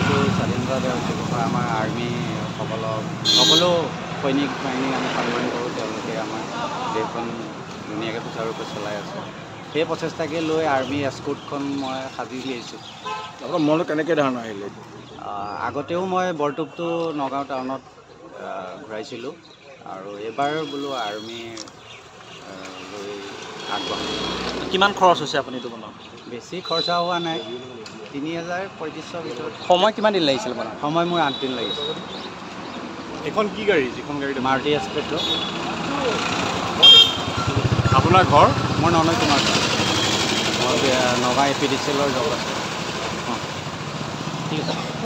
দেশটো স্বাধীনভাৱে হৈছে আমাৰ আৰ্মিসকলক সকলো সৈনিক বাহিনীক আমি সন্মান কৰোঁ। তেওঁলোকে আমাৰ দেশখন ধুনীয়াকৈ সুচাৰুৰূপে চলাই আছে। সেই প্ৰচেষ্টাকে লৈ আৰ্মি এস্কৰ্টখন মই সাজি উলিয়াইছোঁ। আপোনাৰ মনত কেনেকৈ ধাৰণা আহিলে? আগতেও মই বৰটোপটো নগাঁও টাউনত ঘূৰাইছিলোঁ আৰু এইবাৰ বোলো আৰ্মি লৈ আগবাঢ়িছোঁ। কিমান খৰচ হৈছে আপুনি এইটো বনাওঁতে? বেছি খৰচা হোৱা নাই, ৩,০০০-৩৫০০ ভিতৰত। সময় কিমান দিন লাগিছিল বনাওঁতে? সময় মোৰ 8 দিন লাগিছিল। এইখন কি গাড়ী? যিখন গাড়ী মাৰুতি এস্পেক্ট্ৰ। আপোনাৰ ঘৰ? মোৰ ননয় কুমাৰ। মই নগাঁও APDCL জব আছে। ঠিক আছে।